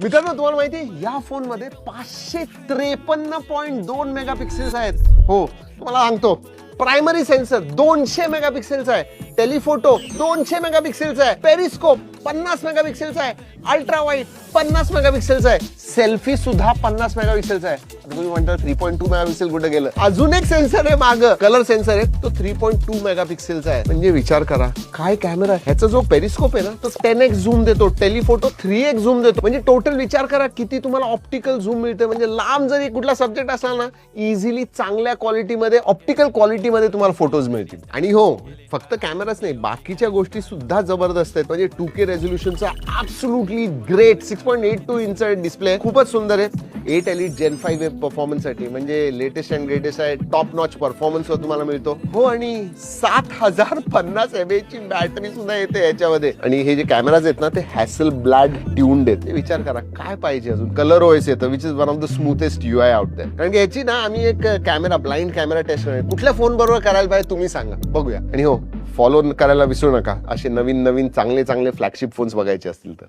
मित्रांनो तुम्हाला माहिती आहे या फोन मध्ये 553.2 मेगापिक्सेल्स आहेत. हो तुम्हाला सांगतो, प्रायमरी सेन्सर 200 मेगापिक्सेलचा आहे, टेलिफोटो 200 मेगापिक्सेलचा आहे, पेरिस्कोप 50 मेगापिक्सेलचा आहे, अल्ट्रा वाईड 50 मेगापिक्सेलचा आहे, सेल्फी सुद्धा 50 मेगापिक्सेलचा आहे. आता तुम्ही म्हणता 3.2 मेगापिक्सेल कुठे गेलं? अजून एक सेन्सर आहे माग, कलर सेन्सर आहे, तो 3.2 मेगापिक्सेलचा आहे. म्हणजे विचार करा काय कॅमेरा. ह्याचा जो पेरिस्कोप आहे ना तो 10x झूम देतो, टेलिफोटो 3x झूम देतो. म्हणजे टोटल विचार करा किती तुम्हाला ऑप्टिकल झूम मिळते. म्हणजे लांब जरी कुठला सब्जेक्ट असला ना इझिली चांगल्या क्वालिटीमध्ये ऑप्टिकल क्वालिटीमध्ये तुम्हाला फोटोज मिळतील. आणि हो फक्त कॅमेराच नाही, बाकीच्या गोष्टी सुद्धा जबरदस्त आहेत. म्हणजे 2K रेझोल्युशनचा ऍब्सोल्युटली ग्रेट 6.82 इंच डिस्प्ले, खूपच सुंदर आहे. 8 एलिट जेन 5 परफॉर्मन्स साठी म्हणजे लेटेस्ट अँड ग्रेटेस्ट आहे. टॉप नॉच परफॉर्मन्स तुम्हाला मिळतो. हो आणि 7050 mAh ची बॅटरी सुद्धा येते याच्यामध्ये. आणि हे जे कॅमेराज आहेत ना ते हॅसलब्लॅड ट्यून्ड आहेत. विचार करा काय पाहिजे अजून. कलर ओएस येतं which is one of the smoothest UI out there. कारण की याची ना आम्ही एक कॅमेरा ब्लाइंड कॅमेरा टेस्ट कुठल्या फोन बरोबर करायला पाहिजे तुम्ही सांगा, बघूया. आणि हो फॉलो करायला विसरू नका असे नवीन चांगले फ्लॅगशिप फोन्स बघायचे असतील तर.